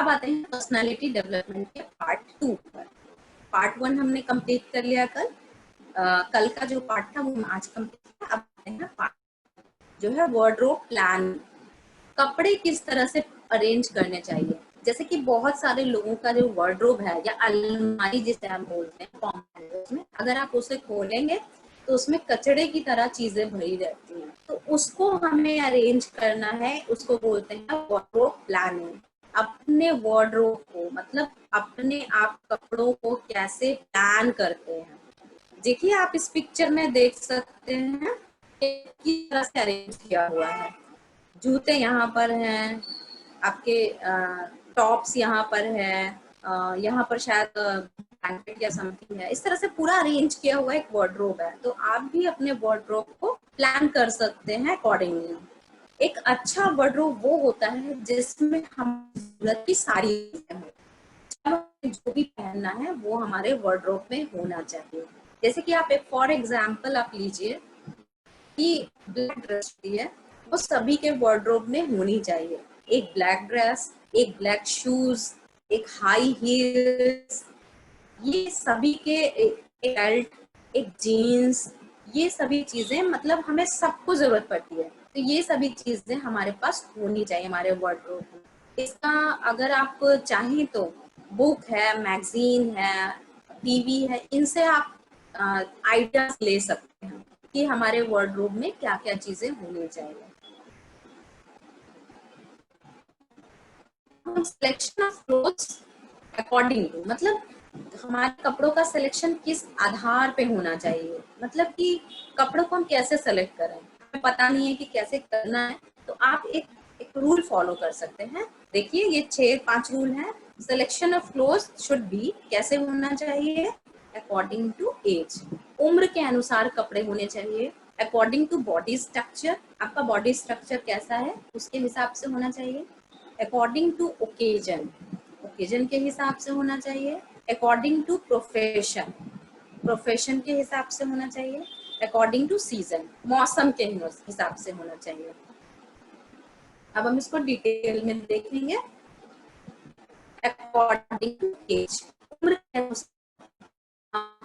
अब आते हैं पर्सनालिटी डेवलपमेंट के पार्ट 2 पर। पार्ट 1 हमने कंप्लीट कर लिया कल। कल का जो पार्ट था वो आज कंप्लीट किया। अब आते हैं पार्ट जो है वार्डरोब प्लान। कपड़े किस तरह से अरेंज करने चाहिए। जैसे कि बहुत सारे लोगों का जो वार्डरोब है या अलमारी जिसे हम बोलते हैं कॉमन लैंग्वेज में, अगर आप उसे खोलेंगे तो उसमें कचड़े की तरह चीजें भरी रहती हैं। तो उसको हमें अरेंज करना है, उसको बोलते हैं वार्डरोब प्लानिंग। अपने वार्डरोब को मतलब अपने आप कपड़ों को कैसे प्लान करते हैं। देखिए आप इस पिक्चर में देख सकते हैं कि किस तरह से अरेंज किया हुआ है। जूते यहाँ पर हैं, आपके टॉप्स यहाँ पर है, यहाँ पर शायद ब्लैंकेट या समथिंग है। इस तरह से पूरा अरेंज किया हुआ एक वार्डरोब है। तो आप भी अपने वार्डरोब को प्लान कर सकते हैं अकॉर्डिंगली। एक अच्छा वार्डरोब वो होता है जिसमें हम जरूरत की सारी चीजें हों। जो भी पहनना है वो हमारे वार्डरोब में होना चाहिए। जैसे कि आप एक फॉर एग्जाम्पल आप लीजिए कि ब्लैक ड्रेस है, वो सभी के वार्डरोब में होनी चाहिए। एक ब्लैक ड्रेस, एक ब्लैक शूज, एक हाई हील्स, ये सभी के एक बेल्ट, एक जीन्स, ये सभी चीजें मतलब हमें सबको जरूरत पड़ती है। तो ये सभी चीजें हमारे पास होनी चाहिए हमारे वार्डरोब में। इसका अगर आप चाहें तो बुक है, मैगजीन है, टीवी है, इनसे आप आइडियाज ले सकते हैं कि हमारे वार्डरोब में क्या क्या चीजें होनी चाहिए। Selection of clothes according to मतलब हमारे कपड़ों का सिलेक्शन किस आधार पे होना चाहिए। मतलब कि कपड़ों को हम कैसे सेलेक्ट करें, हमें पता नहीं है कि कैसे करना है, तो आप एक रूल फॉलो कर सकते हैं। देखिए ये 6-5 रूल हैं। Selection of clothes should be, कैसे होना चाहिए, अकॉर्डिंग टू एज, उम्र के अनुसार कपड़े होने चाहिए। अकॉर्डिंग टू बॉडी स्ट्रक्चर, आपका बॉडी स्ट्रक्चर कैसा है उसके हिसाब से होना चाहिए। अकॉर्डिंग टू ओकेजन, ओकेजन के हिसाब से होना चाहिए। अकॉर्डिंग टू प्रोफेशन, प्रोफेशन के हिसाब से होना चाहिए। अकॉर्डिंग टू सीजन, मौसम के हिसाब से होना चाहिए। अब हम इसको डिटेल में देखेंगे। अकॉर्डिंग टू एज, उम्र के अनुसार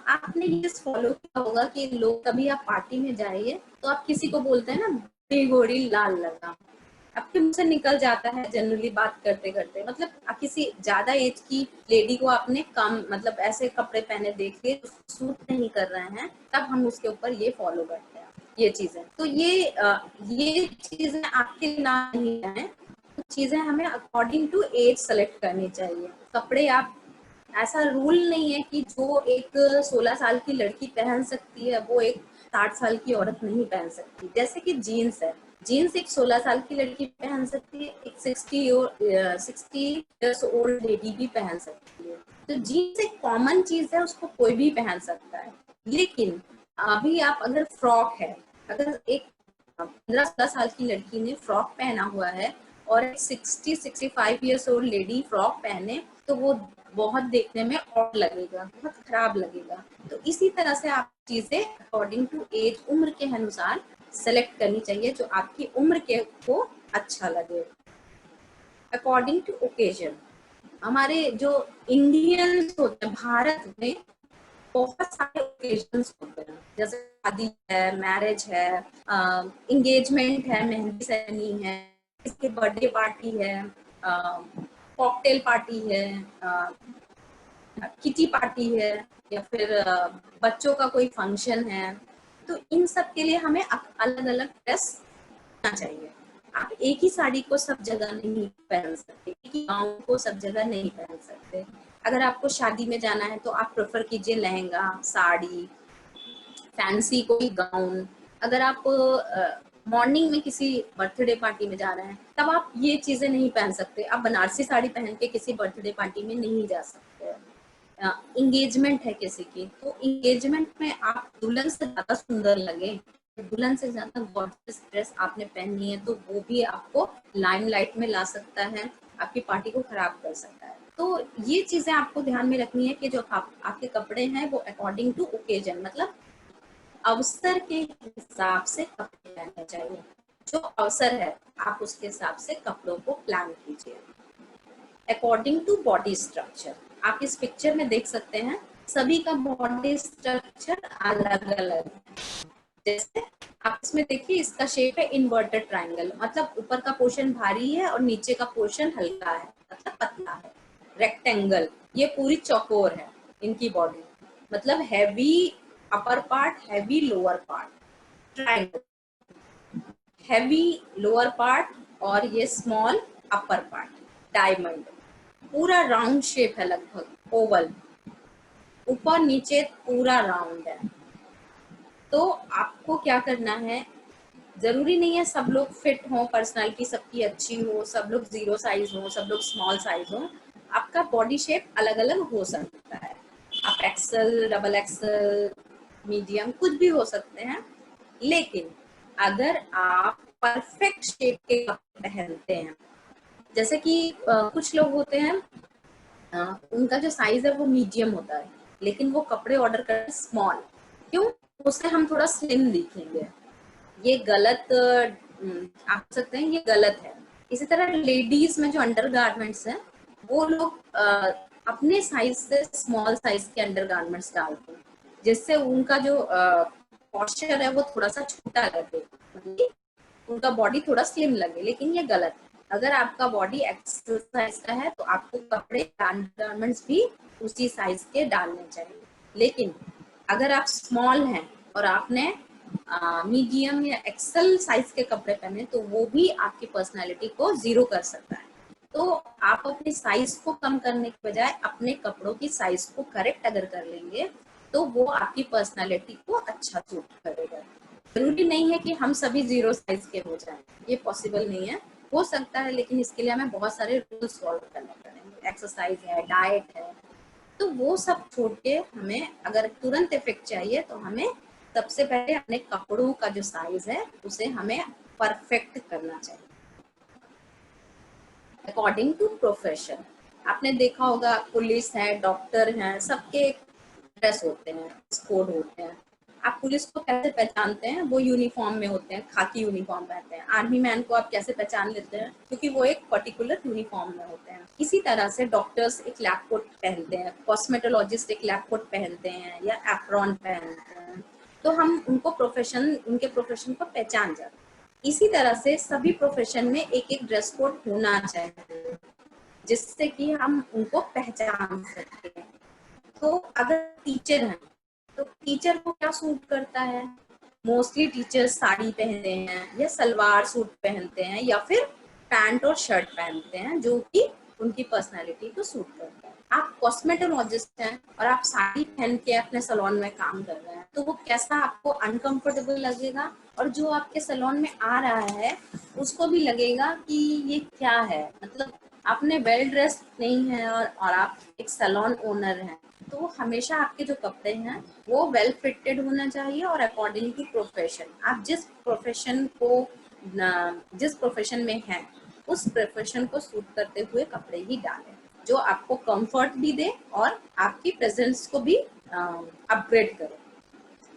आपने ये फॉलो किया होगा कि लोग कभी आप पार्टी में जाइए तो आप किसी को बोलते हैं ना बड़ी गोरी लाल लगा, आपके मुंह से निकल जाता है जनरली बात करते करते। मतलब आप किसी ज्यादा एज की लेडी को आपने कम मतलब ऐसे कपड़े पहने देख लिए सूट नहीं कर रहे हैं, तब हम उसके ऊपर ये फॉलो करते हैं ये चीजें। तो ये चीजें आपके ना नहीं है, चीजें हमें अकॉर्डिंग टू एज सेलेक्ट करनी चाहिए। कपड़े आप ऐसा रूल नहीं है कि जो एक 16 साल की लड़की पहन सकती है वो एक 60 साल की औरत नहीं पहन सकती। जैसे कि जीन्स है, जीन्स एक 16 साल की लड़की पहन सकती है, एक 60 इयर्स ओल्ड लेडी भी पहन सकती है। तो जीन्स एक कॉमन चीज है, उसको कोई भी पहन सकता है। लेकिन अभी आप अगर फ्रॉक है, अगर एक 15-16 साल की लड़की ने फ्रॉक पहना हुआ है और एक 60-65 इयर्स ओल्ड लेडी फ्रॉक पहने तो वो बहुत देखने में ऑड लगेगा, बहुत खराब लगेगा। तो इसी तरह से आप चीजें अकॉर्डिंग टू एज, उम्र के अनुसार सेलेक्ट करनी चाहिए जो आपकी उम्र के को अच्छा लगे। अकॉर्डिंग टू ओकेजन, हमारे जो इंडियंस होते हैं भारत में बहुत सारे ओकेजन्स होते हैं, जैसे शादी है, मैरिज है, एंगेजमेंट है, मेहंदी सेरेमनी है, इसके बर्थडे पार्टी है, कॉकटेल पार्टी है, किटी पार्टी है, या फिर बच्चों का कोई फंक्शन है। तो इन सब के लिए हमें अलग अलग ड्रेस होना चाहिए। आप एक ही साड़ी को सब जगह नहीं पहन सकते, एक ही गाउन को सब जगह नहीं पहन सकते। अगर आपको शादी में जाना है तो आप प्रेफर कीजिए लहंगा, साड़ी, फैंसी कोई गाउन। अगर आप मॉर्निंग में किसी बर्थडे पार्टी में जा रहे हैं तब आप ये चीजें नहीं पहन सकते। आप बनारसी साड़ी पहन के किसी बर्थडे पार्टी में नहीं जा सकते। इंगेजमेंट है किसी की, तो इंगेजमेंट में आप दुल्हन से ज्यादा सुंदर लगे, दुल्हन से ज्यादा गॉर्जियस ड्रेस आपने पहनी है तो वो भी आपको लाइमलाइट में ला सकता है, आपकी पार्टी को खराब कर सकता है। तो ये चीजें आपको ध्यान में रखनी है कि जो आपके कपड़े हैं वो अकॉर्डिंग टू ओकेजन मतलब अवसर के हिसाब से कपड़े पहनने चाहिए। जो अवसर है आप उसके हिसाब से कपड़ों को प्लान कीजिए। According to body structure. आप इस पिक्चर में देख सकते हैं सभी का बॉडी स्ट्रक्चर अलग अलग। जैसे आप इसमें देखिए, इसका शेप है इन्वर्टेड ट्रायंगल, मतलब ऊपर का पोर्शन भारी है और नीचे का पोर्शन हल्का है, मतलब पतला है। रेक्टेंगल, ये पूरी चौकोर है इनकी बॉडी, मतलब heavy upper part, heavy lower part. Triangle, heavy lower part और ये स्मॉल अपर पार्ट। डायमंड, पूरा राउंड शेप है, लगभग ओवल, ऊपर नीचे पूरा राउंड है। तो आपको क्या करना है, जरूरी नहीं है सब लोग फिट हो, पर्सनालिटी सबकी अच्छी हो, सब लोग जीरो साइज हो, सब लोग स्मॉल साइज हो। आपका बॉडी शेप अलग अलग हो सकता है। आप एक्सेल, डबल एक्सेल, मीडियम, कुछ भी हो सकते हैं। लेकिन अगर आप परफेक्ट शेप के कपड़े पहनते हैं, जैसे कि कुछ लोग होते हैं उनका जो साइज है वो मीडियम होता है, लेकिन वो कपड़े ऑर्डर करते हैं स्मॉल, क्यों? उससे हम थोड़ा स्लिम दिखेंगे। ये गलत आप सकते हैं, ये गलत है। इसी तरह लेडीज में जो अंडर गारमेंट्स हैं, वो लोग अपने साइज से स्मॉल साइज के अंडर गारमेंट्स डालते हैं, जिससे उनका जो पॉस्चर है वो थोड़ा सा छोटा लगे, मतलब उनका बॉडी थोड़ा स्लिम लगे। लेकिन ये गलत है। अगर आपका बॉडी एक्सेल साइज का है तो आपको कपड़े, गारमेंट्स भी उसी साइज के डालने चाहिए। लेकिन अगर आप स्मॉल हैं और आपने मीडियम या एक्सेल साइज के कपड़े पहने, तो वो भी आपकी पर्सनालिटी को जीरो कर सकता है। तो आप अपने साइज को कम करने के बजाय अपने कपड़ों की साइज को करेक्ट अगर कर लेंगे, तो वो आपकी पर्सनालिटी को अच्छा सूट करेगा। जरूरी नहीं है कि हम सभी जीरो साइज के हो जाएं, ये पॉसिबल नहीं है। हो सकता है, लेकिन इसके लिए हमें बहुत सारे रूल्स फॉलो करने पड़ेंगे। एक्सरसाइज है, डाइट है, तो वो सब छोड़ के हमें अगर तुरंत इफेक्ट चाहिए तो हमें सबसे पहले अपने कपड़ों का जो साइज है उसे हमें परफेक्ट करना चाहिए अकॉर्डिंग टू प्रोफेशन। आपने देखा होगा पुलिस है, डॉक्टर हैं, सबके ड्रेस होते हैं, कोड होते हैं। आप पुलिस को कैसे पहचानते हैं? वो यूनिफॉर्म में होते हैं, खाकी यूनिफॉर्म पहनते हैं। आर्मी मैन को आप कैसे पहचान लेते हैं? क्योंकि वो एक पर्टिकुलर यूनिफॉर्म में होते हैं। इसी तरह से डॉक्टर्स एक लैब कोट पहनते हैं, कॉस्मेटोलॉजिस्ट एक लैब कोट पहनते हैं या एप्रॉन पहनते हैं, तो हम उनको प्रोफेशन, उनके प्रोफेशन को पहचान जाते हैं। इसी तरह से सभी प्रोफेशन में एक एक ड्रेस कोड होना चाहिए, जिससे कि हम उनको पहचान सकें। तो अगर टीचर हैं, तो टीचर को क्या सूट करता है? मोस्टली टीचर्स साड़ी पहनते हैं या सलवार सूट पहनते हैं या फिर पैंट और शर्ट पहनते हैं, जो कि उनकी पर्सनालिटी को सूट करता है। आप कॉस्मेटोलॉजिस्ट हैं और आप साड़ी पहन के अपने सैलून में काम कर रहे हैं, तो वो कैसा आपको अनकंफर्टेबल लगेगा, और जो आपके सैलून में आ रहा है उसको भी लगेगा कि ये क्या है, मतलब आपने वेल ड्रेस नहीं है और आप एक सैलून ओनर हैं। तो हमेशा आपके जो कपड़े हैं वो वेल फिटेड होना चाहिए और अकॉर्डिंग टू प्रोफेशन। आप जिस प्रोफेशन में हैं उस प्रोफेशन को सूट करते हुए कपड़े ही डालें, जो आपको कंफर्ट भी दे और आपकी प्रेजेंस को भी अपग्रेड करे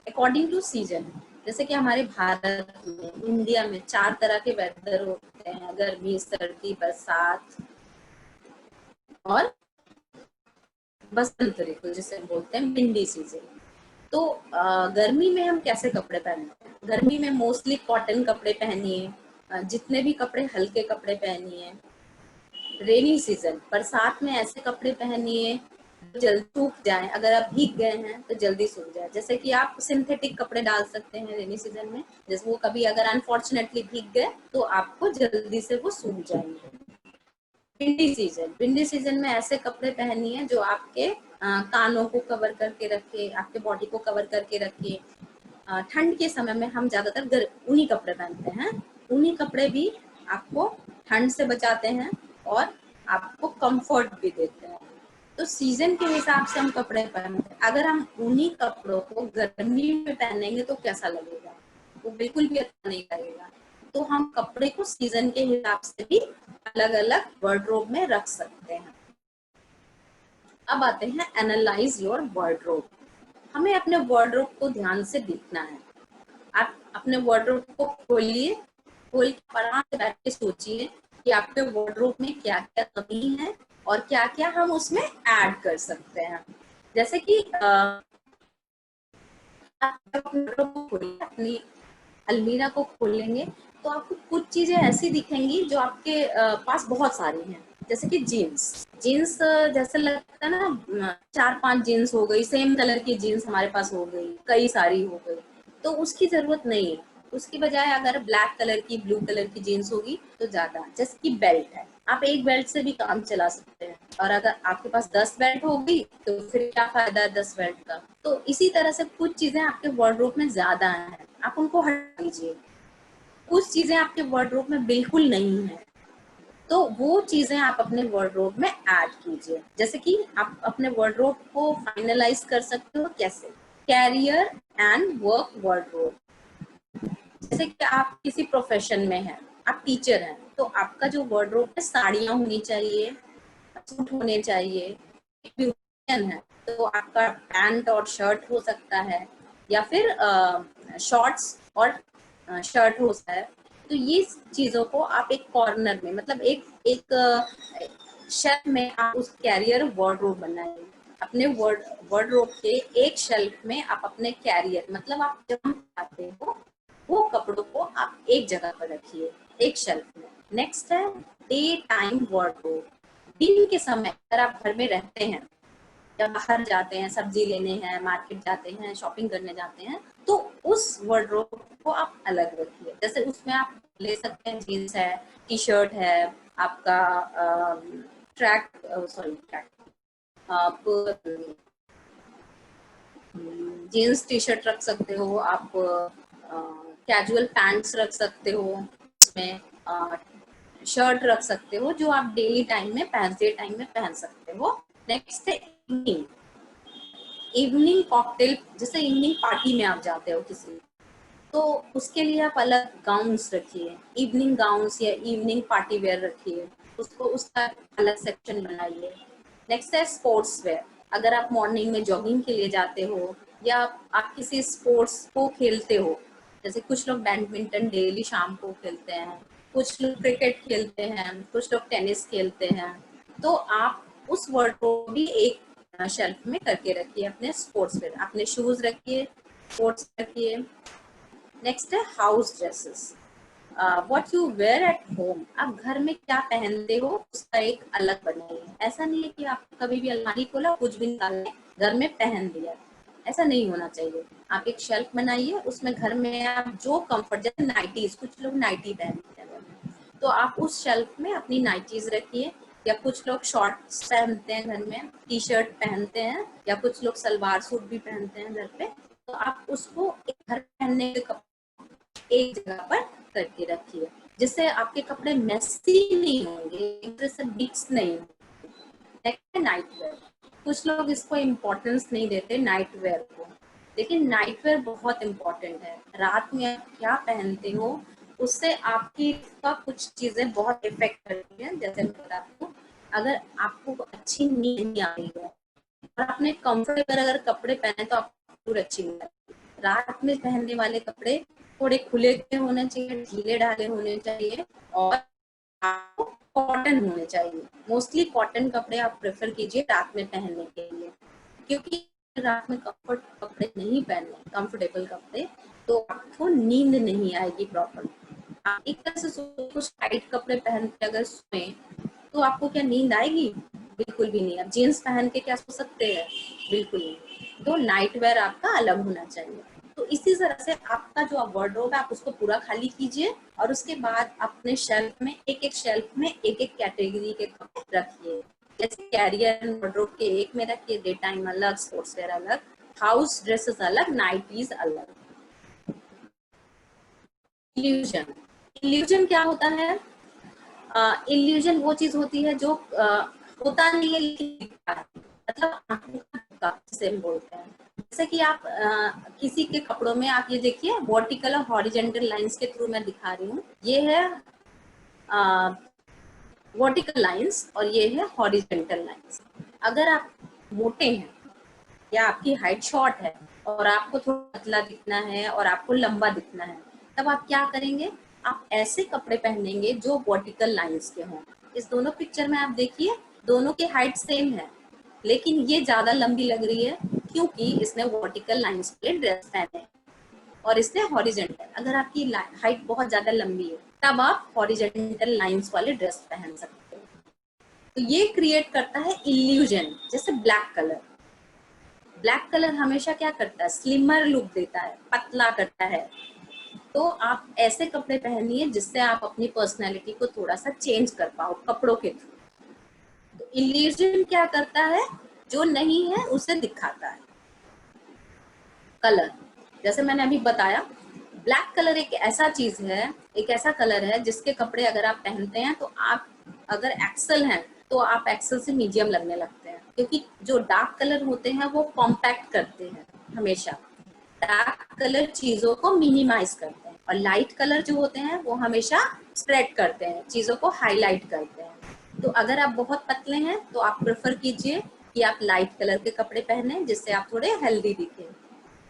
अकॉर्डिंग टू सीजन। जैसे कि हमारे भारत में, इंडिया में 4 तरह के वेदर होते हैं: गर्मी, सर्दी, बरसात और बसंत ऋतु, जिसे बोलते हैं विंडी सीजन। तो गर्मी में हम कैसे कपड़े पहनते हैं? गर्मी में मोस्टली कॉटन कपड़े पहनिए, जितने भी कपड़े हल्के कपड़े पहनिए। रेनी सीजन, बरसात में ऐसे कपड़े पहनिए जो जल्दी सूख जाए, अगर आप भीग गए हैं तो जल्दी सूख जाए। जैसे कि आप सिंथेटिक कपड़े डाल सकते हैं रेनी सीजन में, जैसे वो कभी अगर अनफॉर्चुनेटली भीग गए तो आपको जल्दी से वो सूख जाएंगे। विंडी सीजन में ऐसे कपड़े पहनिए जो आपके कानों को कवर करके रखे, आपके बॉडी को कवर करके रखे। ठंड के समय में हम ज्यादातर ऊनी कपड़े पहनते हैं। ऊनी कपड़े भी आपको ठंड से बचाते हैं और आपको कंफर्ट भी देते हैं। तो सीजन के हिसाब से हम कपड़े पहनते हैं। अगर हम ऊनी कपड़ों को गर्मी में पहनेंगे तो कैसा लगेगा? वो बिल्कुल भी अच्छा नहीं लगेगा। तो हम कपड़े को सीजन के हिसाब से भी अलग अलग वार्डरोब में रख सकते हैं। अब आते हैं एनालाइज योर वार्डरोब। हमें अपने वार्डरोब को ध्यान से देखना है। आप अपने वार्डरोब को खोलिए, खोल के आराम से बैठ के सोचिए कि आपके वार्डरोब में क्या क्या कमी है और क्या क्या हम उसमें ऐड कर सकते हैं। जैसे कि आप अपनी अलमीरा को खोलेंगे तो आपको कुछ चीजें ऐसी दिखेंगी जो आपके पास बहुत सारी हैं। जैसे कि जीन्स जीन्स जैसे लगता है ना, 4-5 जीन्स हो गई, सेम कलर की जीन्स हमारे पास हो गई, कई सारी हो गई, तो उसकी जरूरत नहीं है। उसकी बजाय अगर ब्लैक कलर की, ब्लू कलर की जीन्स होगी तो ज्यादा। जैसे कि बेल्ट है, आप एक बेल्ट से भी काम चला सकते हैं, और अगर आपके पास 10 बेल्ट होगी तो फिर क्या फायदा है 10 बेल्ट का। तो इसी तरह से कुछ चीजें आपके वार्डरोब में ज्यादा हैं, आप उनको हटा दीजिए। कुछ चीजें आपके वार्डरोब में बिल्कुल नहीं है, तो वो चीजें आप अपने वार्डरोब में ऐड कीजिए। जैसे कि आप अपने वार्डरोब को फाइनलाइज कर सकते हो कैसे, कैरियर एंड वर्क वार्डरोब। जैसे कि आप किसी प्रोफेशन में हैं, आप टीचर हैं, तो आपका जो वार्डरोब है, साड़ियाँ होनी चाहिए, सूट होने चाहिए। ब्यूटिशियन है तो आपका पैंट और शर्ट हो सकता है, या फिर शॉर्ट्स और शर्ट हो सकता है। तो ये चीजों को आप एक कॉर्नर में, मतलब एक एक शेल्फ में आप उस कैरियर वार्डरोब बनाइए। अपने वार्डरोब के एक शेल्फ में आप अपने कैरियर, मतलब आप जब आते हो वो कपड़ों को आप एक जगह पर रखिए, एक शेल्फ में। नेक्स्ट है डे टाइम वार्डरोब। दिन के समय अगर आप घर में रहते हैं या बाहर जाते हैं, सब्जी लेने हैं, मार्केट जाते हैं, शॉपिंग करने जाते हैं, तो उस वार्डरोब को आप अलग रखिए। जैसे उसमें आप ले सकते हैं, जीन्स है, टी शर्ट है, आपका ट्रैक, सॉरी ट्रैक, आप जीन्स टी शर्ट रख सकते हो, आप कैजुअल पैंट्स रख सकते हो, उसमें शर्ट रख सकते हो जो आप डेली टाइम में, डे टाइम में पहन सकते हो। नेक्स्ट है इवनिंग। इवनिंग कॉकटेल, जैसे इवनिंग पार्टी में आप जाते हो किसी, तो उसके लिए आप अलग गाउन्स रखिए, इवनिंग गाउन्स या इवनिंग पार्टी वेयर रखिए, उसको उसका अलग सेक्शन बनाइए। नेक्स्ट है स्पोर्ट्स वेयर। अगर आप मॉर्निंग में जॉगिंग के लिए जाते हो या आप किसी स्पोर्ट्स को खेलते हो, जैसे कुछ लोग बैडमिंटन डेली शाम को खेलते हैं, कुछ लोग क्रिकेट खेलते हैं, कुछ लोग टेनिस खेलते हैं, तो आप उस वर्ड को भी एक शेल्फ में करके रखिए। अपने स्पोर्ट्स वेयर, अपने शूज रखिए, स्पोर्ट्स रखिए। नेक्स्ट है house dresses, what you wear at home. आप घर में क्या पहनते हो उसका एक अलग बनाइए। ऐसा नहीं है कि आप कभी भी अलमारी खोला, कुछ भी निकाले, घर में पहन दिया, ऐसा नहीं होना चाहिए। आप एक शेल्फ बनाइए, उसमें घर में आप जो कंफर्ट, जैसे नाइटीज, कुछ लोग नाइटी पहनते हैं, तो आप उस शेल्फ में अपनी नाइटीज रखिए। या कुछ लोग शॉर्ट्स पहनते हैं घर में, टी शर्ट पहनते हैं, या कुछ लोग सलवार सूट भी पहनते हैं घर पे, तो आप उसको एक घर पहनने के एक जगह पर करके रखिए, जिससे आपके कपड़े मेसी नहीं होंगे, एक तरह से मिक्स नहीं होंगे। नाइट वेयर, कुछ लोग इसको इम्पोर्टेंस नहीं देते नाइट वेयर को, लेकिन नाइट वेयर बहुत इम्पोर्टेंट है। रात में आप क्या पहनते हो उससे आपकी का कुछ चीजें बहुत इफेक्ट करती हैं। जैसे मैं बताती हूँ, अगर आपको अच्छी नींद नहीं आ रही है और आपने कंफर्टेबल अगर कपड़े पहने तो आपको अच्छी नींद आएगी। रात में पहनने वाले कपड़े थोड़े खुले होने चाहिए, ढीले ढाले होने चाहिए, और आपको कॉटन होने चाहिए। मोस्टली कॉटन कपड़े आप प्रेफर कीजिए रात में पहनने के लिए, क्योंकि रात में कंफर्ट कपड़े नहीं पहनने, कंफर्टेबल कपड़े, तो आपको नींद नहीं आएगी प्रॉपर। आप एक तरह से कुछ टाइट कपड़े पहन के अगर सोए तो आपको क्या नींद आएगी? बिल्कुल भी नहीं। आप जीन्स पहन के क्या सो सकते हैं? बिल्कुल नहीं। तो नाइट वेयर आपका अलग होना चाहिए। तो इसी तरह से आपका जो वार्डरोब है आप उसको पूरा खाली कीजिए, और उसके बाद अपने शेल्फ में, एक एक शेल्फ में एक एक कैटेगरी के कपड़े रखिए। जैसे कैरियर एंड वार्डरोब के एक में रखिए, डे टाइम अलग, स्पोर्ट्स वेयर अलग, हाउस ड्रेसेस अलग, नाइटीज अलग। इल्यूजन, इल्यूजन क्या होता है? इल्यूजन वो चीज होती है जो होता नहीं है लेकिन दिखता है, मतलब आंखों का धोखा जिसे हम बोलते हैं। जैसे कि आप किसी के कपड़ों में, आप ये देखिए, वर्टिकल और हॉरिजेंटल लाइंस के थ्रू मैं दिखा रही हूँ। ये है वर्टिकल लाइंस और ये है हॉरिजेंटल लाइंस। अगर आप मोटे हैं या आपकी हाइट शॉर्ट है और आपको थोड़ा पतला दिखना है और आपको लंबा दिखना है, तब आप क्या करेंगे? आप ऐसे कपड़े पहनेंगे जो वर्टिकल लाइंस के हों। इस दोनों पिक्चर में आप देखिए, दोनों की हाइट सेम है, लेकिन ये ज्यादा लंबी लग रही है क्योंकि इसने वर्टिकल लाइंस पे ड्रेस पहने और इसने हॉरिजेंटल। अगर आपकी हाइट बहुत ज्यादा लंबी है तब आप हॉरिजेंटल लाइंस वाले ड्रेस पहन सकते हो। तो ये क्रिएट करता है इल्यूजन। जैसे ब्लैक कलर हमेशा क्या करता है, स्लिमर लुक देता है, पतला करता है। तो आप ऐसे कपड़े पहनिए जिससे आप अपनी पर्सनैलिटी को थोड़ा सा चेंज कर पाओ कपड़ों के थ्रू। तो इल्यूजन क्या करता है, जो नहीं है उसे दिखाता है। कलर, जैसे मैंने अभी बताया, ब्लैक कलर एक ऐसा चीज है, एक ऐसा कलर है जिसके कपड़े अगर आप पहनते हैं तो आप अगर एक्सेल हैं तो आप एक्सेल से मीडियम लगने लगते हैं, क्योंकि जो डार्क कलर होते हैं वो कॉम्पैक्ट करते हैं, हमेशा डार्क कलर चीजों को मिनिमाइज करते हैं, और लाइट कलर जो होते हैं वो हमेशा स्प्रेड करते हैं, चीजों को हाईलाइट करते हैं। तो अगर आप बहुत पतले हैं तो आप प्रेफर कीजिए कि आप लाइट कलर के कपड़े पहने जिससे आप थोड़े हेल्दी दिखें।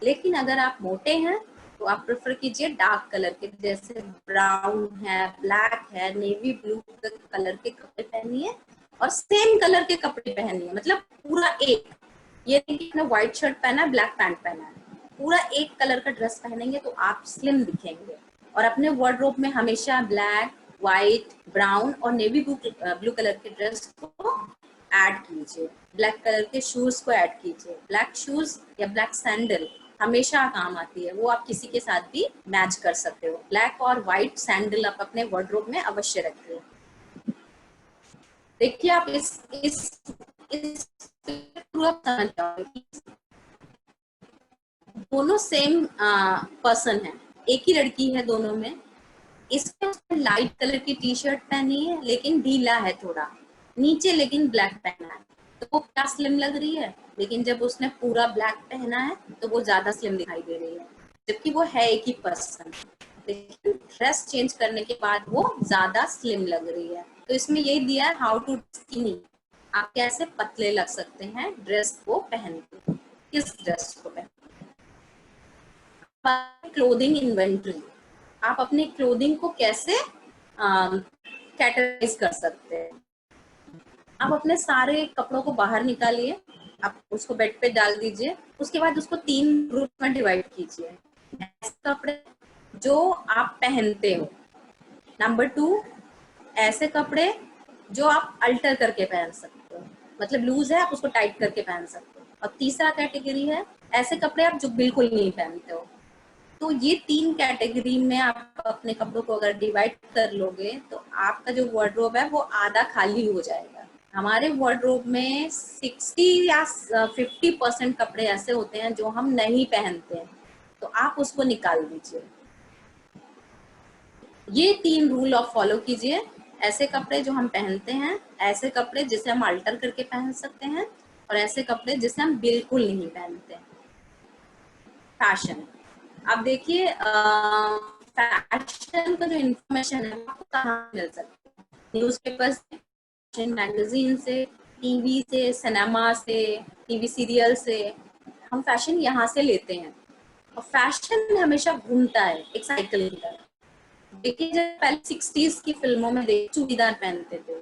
लेकिन अगर आप मोटे हैं तो आप प्रेफर कीजिए डार्क कलर के, जैसे ब्राउन है, ब्लैक है, नेवी ब्लू कलर के कपड़े पहनिए, और सेम कलर के कपड़े पहनिए, मतलब पूरा एक, ये नहीं कि व्हाइट शर्ट पहना है ब्लैक पैंट पहना है, पूरा एक कलर का ड्रेस पहनेंगे तो आप स्लिम दिखेंगे। और अपने वार्डरोब में हमेशा ब्लैक, व्हाइट, ब्राउन और नेवी ब्लू कलर के ड्रेस को ऐड कीजिए। ब्लैक कलर के शूज को ऐड कीजिए। ब्लैक शूज या ब्लैक सैंडल हमेशा काम आती है, वो आप किसी के साथ भी मैच कर सकते हो। ब्लैक और व्हाइट सैंडल आप अपने वार्डरोब में अवश्य रखिए। देखिए आप इस समझ जाओगे, दोनों सेम पर्सन है, एक ही लड़की है दोनों में। इसमें लाइट कलर की टी शर्ट पहनी है लेकिन ढीला है थोड़ा नीचे, लेकिन ब्लैक पहना है, तो वो क्या स्लिम लग रही है। लेकिन जब उसने पूरा ब्लैक पहना है तो वो ज्यादा स्लिम दिखाई दे रही है, जबकि वो है एक ही पर्सन, लेकिन ड्रेस चेंज करने के बाद वो ज्यादा स्लिम लग रही है। तो इसमें यही दिया है, हाउ टू स्किनी, आप कैसे पतले लग सकते हैं ड्रेस को पहन के। किस ड्रेस को पहन, क्लोथिंग इन्वेंट्री, आप अपने क्लोथिंग को कैसे कैटेगराइज कर सकते हैं। आप अपने सारे कपड़ों को बाहर निकालिए, आप उसको बेड पे डाल दीजिए, उसके बाद उसको 3 ग्रुप में डिवाइड कीजिए। ऐसे कपड़े जो आप पहनते हो, नंबर 2 ऐसे कपड़े जो आप अल्टर करके पहन सकते हो, मतलब लूज है आप उसको टाइट करके पहन सकते हो, और तीसरा कैटेगरी है ऐसे कपड़े आप जो बिल्कुल नहीं पहनते हो। तो ये 3 कैटेगरी में आप अपने कपड़ों को अगर डिवाइड कर लोगे तो आपका जो वार्डरोब है वो आधा खाली हो जाएगा। हमारे वार्डरोब में 60 या 50% कपड़े ऐसे होते हैं जो हम नहीं पहनते हैं, तो आप उसको निकाल दीजिए। ये 3 रूल आप फॉलो कीजिए। ऐसे कपड़े जो हम पहनते हैं, ऐसे कपड़े जिसे हम अल्टर करके पहन सकते हैं, और ऐसे कपड़े जिसे हम बिल्कुल नहीं पहनते। फैशन, आप देखिए फैशन का जो इंफॉर्मेशन है आपको कहाँ मिल सकता है, न्यूज़पेपर से, फैशन मैगजीन से, टीवी से, सिनेमा से, टीवी सीरियल से, हम फैशन यहाँ से लेते हैं। और फैशन हमेशा घूमता है एक साइकिल की तरह। देखिए जब पहले 60s की फिल्मों में चूड़ीदार पहनते थे,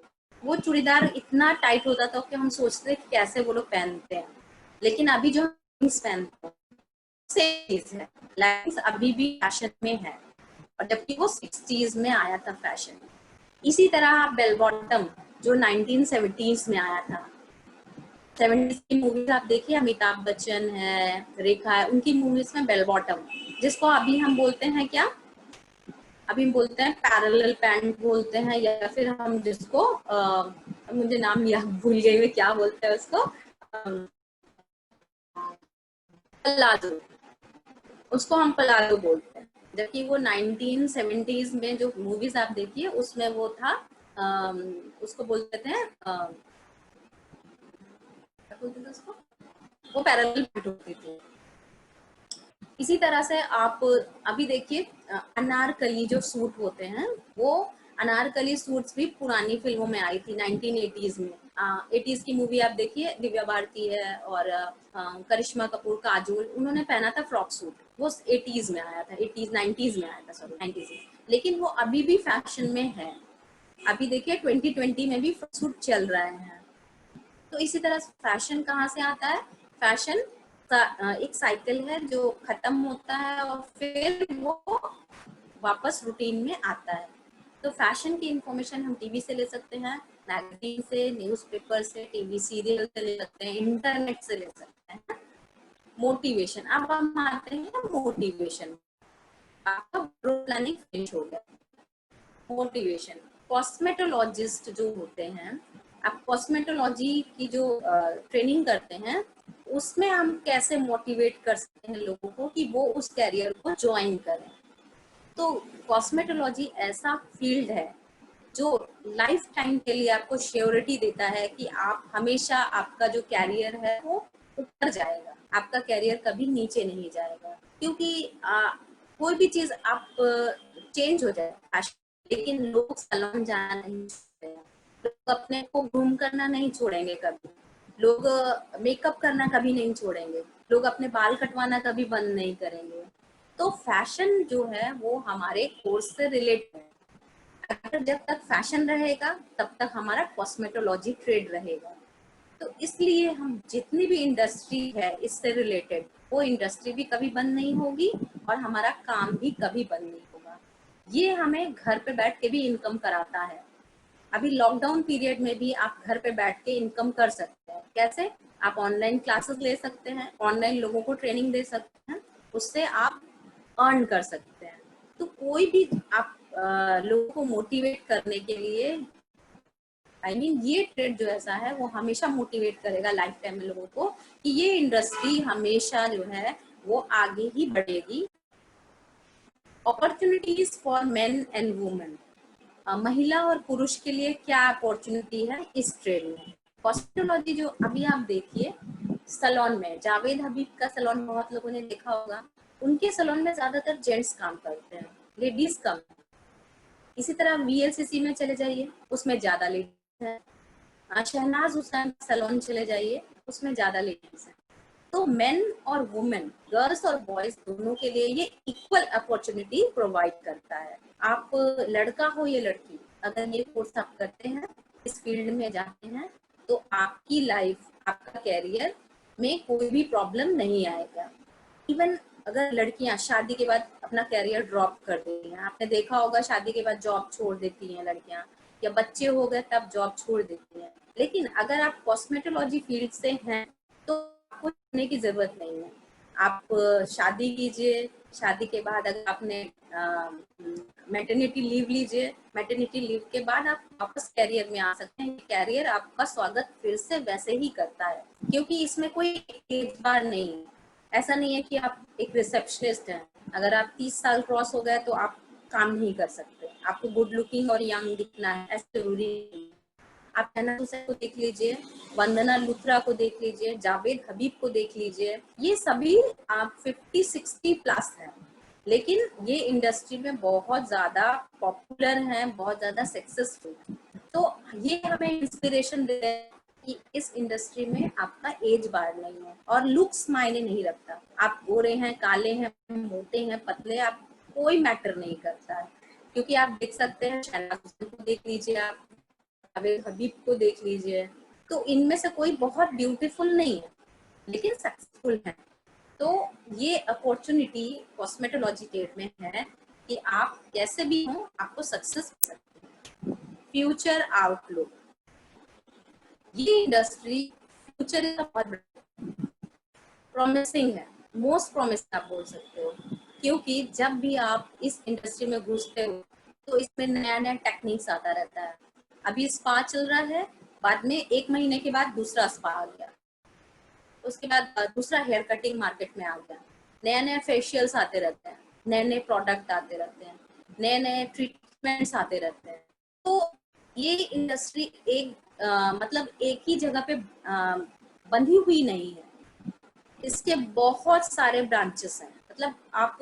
वो चूड़ीदार इतना टाइट होता था कि हम सोचते थे कि कैसे वो लोग पहनते हैं। लेकिन अभी जो जींस पहनते हैं सेम चीज है, लेगिंग्स अभी भी फैशन में है, और जबकि वो 60s में आया था फैशन। इसी तरह आप बेल बॉटम जो 1970s में आया था, 70s की मूवीज आप देखिए, अमिताभ बच्चन है, रेखा है, उनकी मूवीज में बेल बॉटम, जिसको अभी हम बोलते हैं क्या, अभी हम बोलते हैं पैरेलल पैंट बोलते हैं, या फिर हम जिसको मुझे नाम याद भूल गई मैं क्या बोलते हैं उसको, पलाजो, उसको हम पलाजो बोलते हैं। जबकि वो 1970s में जो मूवीज आप देखिए उसमें वो था, उसको बोलते थे क्या बोलते थे उसको, वो पैरेलल पैंट होती थी। इसी तरह से आप अभी देखिए अनारकली जो सूट होते हैं, वो अनारकली सूट्स भी पुरानी फिल्मों में आई थी 1980s में। 80s की मूवी आप देखिए, दिव्या भारती है और करिश्मा कपूर, काजोल, उन्होंने पहना था फ्रॉक सूट, वो 80s में आया था, 80s 90s में आया था, सॉरी 90s में, लेकिन वो अभी भी फैशन में है। अभी देखिए 2020 में भी सूट चल रहे हैं। तो इसी तरह फैशन कहाँ से आता है? फैशन का एक साइकिल है जो खत्म होता है और फिर वो वापस रूटीन में आता है। तो फैशन की इंफॉर्मेशन हम टीवी से ले सकते हैं, मैगजीन से, न्यूज़पेपर से, टीवी सीरियल से ले सकते हैं, इंटरनेट से ले सकते हैं। मोटिवेशन, अब हम आते हैं मोटिवेशन। आपका प्लानिंग फिनिश हो गया। मोटिवेशन, कॉस्मेटोलॉजिस्ट जो होते हैं, आप कॉस्मेटोलॉजी की जो ट्रेनिंग करते हैं उसमें हम कैसे मोटिवेट कर सकते हैं लोगों को कि वो उस कैरियर को ज्वाइन करें। तो कॉस्मेटोलॉजी ऐसा फील्ड है जो लाइफ टाइम के लिए आपको श्योरिटी देता है कि आप हमेशा, आपका जो कैरियर है वो ऊपर जाएगा, आपका कैरियर कभी नीचे नहीं जाएगा। क्योंकि कोई भी चीज आप चेंज हो जाए, लेकिन लोग सैलून जाना नहीं छोड़ेंगे, लोग अपने को ग्रूम करना नहीं छोड़ेंगे कभी, लोग मेकअप करना कभी नहीं छोड़ेंगे, लोग अपने बाल कटवाना कभी बंद नहीं करेंगे। तो फैशन जो है वो हमारे कोर्स से रिलेटेड है। अगर जब तक फैशन रहेगा तब तक हमारा कॉस्मेटोलॉजी ट्रेड रहेगा। तो इसलिए हम जितनी भी इंडस्ट्री है इससे रिलेटेड, वो इंडस्ट्री भी कभी बंद नहीं होगी और हमारा काम भी कभी बंद नहीं होगा। ये हमें घर पे बैठ के भी इनकम कराता है। अभी लॉकडाउन पीरियड में भी आप घर पे बैठ के इनकम कर सकते हैं। कैसे? आप ऑनलाइन क्लासेस ले सकते हैं, ऑनलाइन लोगों को ट्रेनिंग दे सकते हैं, उससे आप अर्न कर सकते हैं। तो कोई भी आप लोगों को मोटिवेट करने के लिए, ये ट्रेड जो ऐसा है वो हमेशा मोटिवेट करेगा लाइफ टाइम में लोगों को कि ये इंडस्ट्री हमेशा जो है वो आगे ही बढ़ेगी। Opportunities for main and women, महिला और पुरुष के लिए क्या अपॉर्चुनिटी है इस ट्रेड में? कॉस्मेटोलॉजी जो अभी आप देखिए, सलोन में जावेद हबीब का सलोन बहुत लोगों ने देखा होगा, उनके सलोन में ज्यादातर जेंट्स काम करते हैं, लेडीज कम। इसी तरह वीएलसीसी में चले जाइए, उसमें ज्यादा लेडीज है। शहनाज हुसैन सलोन चले जाइए, उसमें ज्यादा लेडीज है। तो मेन और वुमेन, गर्ल्स और बॉयज दोनों के लिए ये इक्वल अपॉर्चुनिटी प्रोवाइड करता है। आप लड़का हो या लड़की, अगर ये कोर्स आप करते हैं, इस फील्ड में जाते हैं, तो आपकी लाइफ, आपका कैरियर में कोई भी प्रॉब्लम नहीं आएगा। इवन अगर लड़कियां शादी के बाद अपना कैरियर ड्रॉप कर देती हैं, आपने देखा होगा शादी के बाद जॉब छोड़ देती हैं लड़कियां, या बच्चे हो गए तब जॉब छोड़ देती हैं। लेकिन अगर आप कॉस्मेटोलॉजी फील्ड से हैं तो आपको छोड़ने की जरूरत नहीं है। आप शादी कीजिए, शादी के बाद अगर आपने मैटरनिटी लीव लीजिए, मैटरनिटी लीव के बाद आप वापस कैरियर में आ सकते हैं। कैरियर आपका स्वागत फिर से वैसे ही करता है, क्योंकि इसमें कोई एज बार नहीं है। ऐसा नहीं है कि आप एक रिसेप्शनिस्ट हैं, अगर आप 30 साल क्रॉस हो गए तो आप काम नहीं कर सकते, आपको गुड लुकिंग और यंग दिखना है, ऐसा जरूरी नहीं। आप शहनाज हुसैन को देख लीजिए, वंदना लुथरा को देख लीजिए, जावेद हबीब को देख लीजिए, ये सभी आप 50-60 प्लस हैं, लेकिन ये इंडस्ट्री में बहुत ज्यादा पॉपुलर हैं, बहुत ज्यादा सक्सेसफुल हैं। तो ये हमें इंस्पिरेशन दे रहे हैं कि इस इंडस्ट्री में आपका एज बार नहीं है और लुक्स मायने नहीं रखता। आप गोरे हैं, काले हैं, मोटे हैं, पतले, आप कोई मैटर नहीं करता है। क्योंकि आप देख सकते हैं, शहनाज हुसैन को देख लीजिए, आप जावेद हबीब को देख लीजिए, तो इनमें से कोई बहुत ब्यूटीफुल नहीं है लेकिन सक्सेसफुल है। तो ये अपॉर्चुनिटी कॉस्मेटोलॉजी ट्रेड में है कि आप कैसे भी हो, आपको सक्सेस मिल सकती है। फ्यूचर आउटलुक, ये इंडस्ट्री फ्यूचर का बहुत प्रॉमिसिंग है, मोस्ट प्रॉमिसिंग आप बोल सकते हो। क्योंकि जब भी आप इस इंडस्ट्री में घुसते हो तो इसमें नया नया टेक्निक्स आता रहता है। अभी स्पा चल रहा है, बाद में 1 महीने के बाद दूसरा स्पा आ गया, उसके बाद दूसरा हेयर कटिंग मार्केट में आ गया, नया नया फेशियल्स आते रहते हैं, नए नए प्रोडक्ट आते रहते हैं, नए नए ट्रीटमेंट्स आते रहते हैं। तो ये इंडस्ट्री एक मतलब एक ही जगह पे बंधी हुई नहीं है, इसके बहुत सारे ब्रांचेस हैं। मतलब आप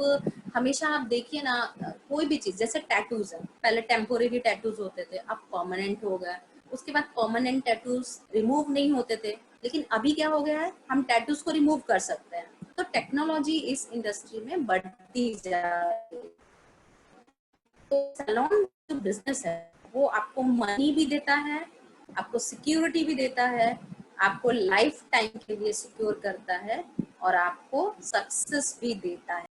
हमेशा आप देखिए ना, कोई भी चीज, जैसे टैटूज है, पहले टेम्पोरेरी टैटूज होते थे, अब परमानेंट हो गए, उसके बाद परमानेंट टैटूज रिमूव नहीं होते थे, लेकिन अभी क्या हो गया है, हम टैटूज को रिमूव कर सकते हैं। तो टेक्नोलॉजी इस इंडस्ट्री में बढ़ती जा रही है। तो सैलून जो बिजनेस है वो आपको मनी भी देता है, आपको सिक्योरिटी भी देता है, आपको लाइफ टाइम के लिए सिक्योर करता है और आपको सक्सेस भी देता है।